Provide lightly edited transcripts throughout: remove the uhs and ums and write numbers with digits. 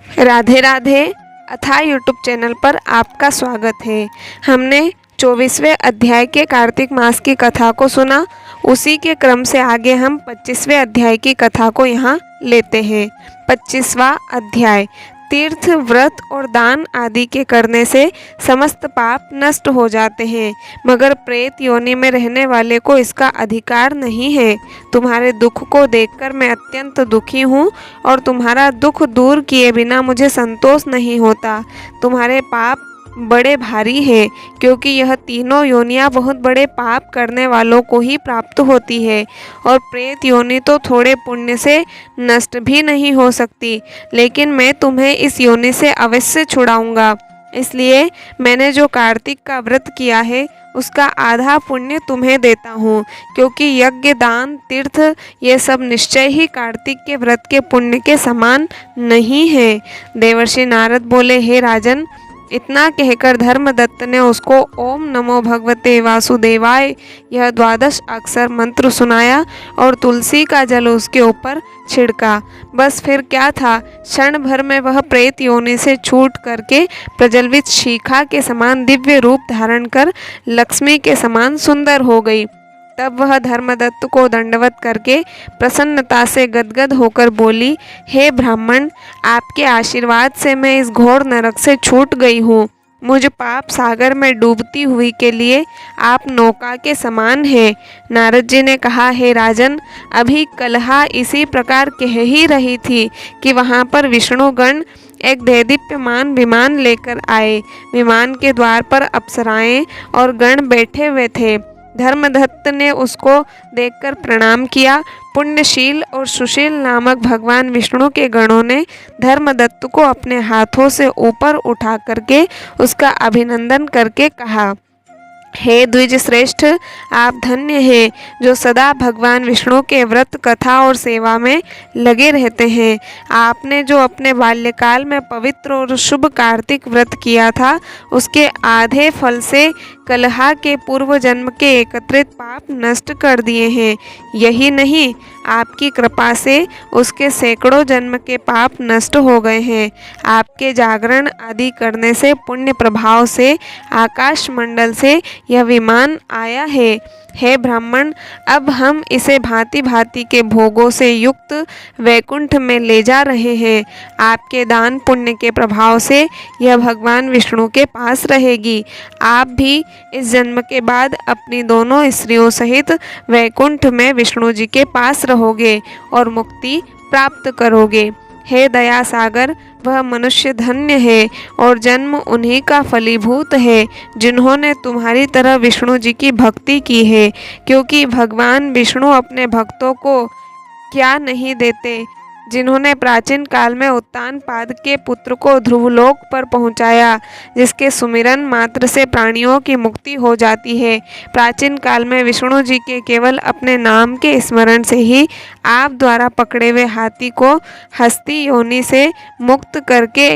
राधे राधे अथा YouTube channel पर आपका स्वागत है। हमने 24वें अध्याय के कार्तिक मास की कथा को सुना। उसी के क्रम से आगे हम 25वें अध्याय की कथा को यहाँ लेते हैं। 25वां अध्याय। तीर्थ, व्रत और दान आदि के करने से समस्त पाप नष्ट हो जाते हैं, मगर प्रेत योनि में रहने वाले को इसका अधिकार नहीं है। तुम्हारे दुख को देखकर मैं अत्यंत दुखी हूँ और तुम्हारा दुख दूर किए बिना मुझे संतोष नहीं होता। तुम्हारे पाप बड़े भारी है, क्योंकि यह तीनों योनियां बहुत बड़े पाप करने वालों को ही प्राप्त होती है, और प्रेत योनि तो थोड़े पुण्य से नष्ट भी नहीं हो सकती। लेकिन मैं तुम्हें इस योनि से अवश्य छुड़ाऊंगा। इसलिए मैंने जो कार्तिक का व्रत किया है उसका आधा पुण्य तुम्हें देता हूँ, क्योंकि यज्ञ, दान, तीर्थ ये सब निश्चय ही कार्तिक के व्रत के पुण्य के समान नहीं है। देवर्षि नारद बोले, हे राजन, इतना कहकर धर्मदत्त ने उसको ओम नमो भगवते वासुदेवाय यह 12 अक्षर मंत्र सुनाया और तुलसी का जल उसके ऊपर छिड़का। बस फिर क्या था, क्षण भर में वह प्रेत योनि से छूट करके प्रज्वलित शिखा के समान दिव्य रूप धारण कर लक्ष्मी के समान सुंदर हो गई। तब वह धर्मदत्त को दंडवत करके प्रसन्नता से गदगद होकर बोली, हे ब्राह्मण, आपके आशीर्वाद से मैं इस घोर नरक से छूट गई हूँ। मुझ पाप सागर में डूबती हुई के लिए आप नौका के समान हैं। नारद जी ने कहा, हे राजन, अभी कलहा इसी प्रकार कह ही रही थी कि वहाँ पर विष्णुगण एक देदीप्यमान विमान लेकर आए। विमान के द्वार पर अप्सराएं और गण बैठे हुए थे। धर्मदत्त ने उसको देखकर प्रणाम किया। पुण्यशील और सुशील नामक भगवान विष्णु के गणों ने धर्मदत्त को अपने हाथों से ऊपर उठा करके उसका अभिनंदन करके कहा, हे द्विज श्रेष्ठ, आप धन्य हैं जो सदा भगवान विष्णु के व्रत, कथा और सेवा में लगे रहते हैं। आपने जो अपने बाल्यकाल में पवित्र और शुभ कार्तिक व्रत किया था, उसके आधे फल से कलहा के पूर्व जन्म के एकत्रित पाप नष्ट कर दिए हैं। यही नहीं, आपकी कृपा से उसके सैकड़ों जन्म के पाप नष्ट हो गए हैं। आपके जागरण आदि करने से पुण्य प्रभाव से आकाश मंडल से यह विमान आया है। हे ब्राह्मण, अब हम इसे भांति भांति के भोगों से युक्त वैकुंठ में ले जा रहे हैं। आपके दान पुण्य के प्रभाव से यह भगवान विष्णु के पास रहेगी। आप भी इस जन्म के बाद अपनी दोनों स्त्रियों सहित वैकुंठ में विष्णु जी के पास रहोगे और मुक्ति प्राप्त करोगे। हे दया सागर, वह मनुष्य धन्य है और जन्म उन्हीं का फलीभूत है जिन्होंने तुम्हारी तरह विष्णु जी की भक्ति की है, क्योंकि भगवान विष्णु अपने भक्तों को क्या नहीं देते। जिन्होंने प्राचीन काल में उत्तानपाद के पुत्र को ध्रुवलोक पर पहुंचाया, जिसके सुमिरन मात्र से प्राणियों की मुक्ति हो जाती है। प्राचीन काल में विष्णु जी के केवल अपने नाम के स्मरण से ही आप द्वारा पकड़े हुए हाथी को हस्ती योनि से मुक्त करके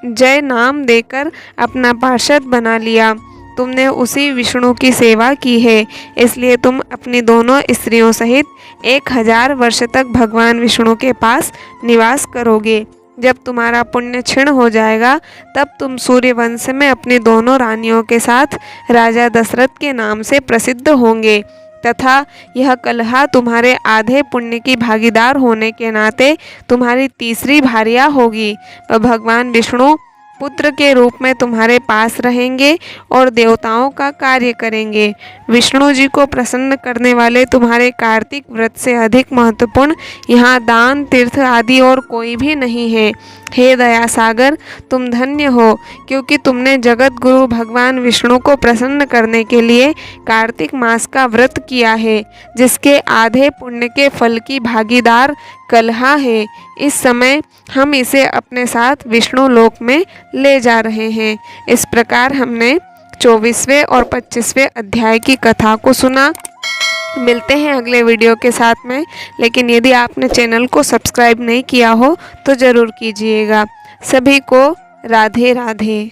जय नाम देकर अपना पार्षद बना लिया। तुमने उसी विष्णु की सेवा की है, इसलिए तुम अपनी दोनों स्त्रियों सहित 1000 वर्ष तक भगवान विष्णु के पास निवास करोगे। जब तुम्हारा पुण्य क्षीण हो जाएगा, तब तुम सूर्यवंश में अपनी दोनों रानियों के साथ राजा दशरथ के नाम से प्रसिद्ध होंगे, तथा यह कलहा तुम्हारे आधे पुण्य की भागीदार होने के नाते तुम्हारी तीसरी भार्या होगी। वह भगवान विष्णु पुत्र के रूप में तुम्हारे पास रहेंगे और देवताओं का कार्य करेंगे। विष्णु जी को प्रसन्न करने वाले तुम्हारे कार्तिक व्रत से अधिक महत्वपूर्ण यहाँ दान, तीर्थ आदि और कोई भी नहीं है। हे दया सागर, तुम धन्य हो, क्योंकि तुमने जगत गुरु भगवान विष्णु को प्रसन्न करने के लिए कार्तिक मास का व्रत किया है, जिसके आधे पुण्य के फल की भागीदार कलहा है। इस समय हम इसे अपने साथ विष्णु लोक में ले जा रहे हैं। इस प्रकार हमने 24वें और 25वें अध्याय की कथा को सुना। मिलते हैं अगले वीडियो के साथ में, लेकिन यदि आपने चैनल को सब्सक्राइब नहीं किया हो तो ज़रूर कीजिएगा। सभी को राधे राधे।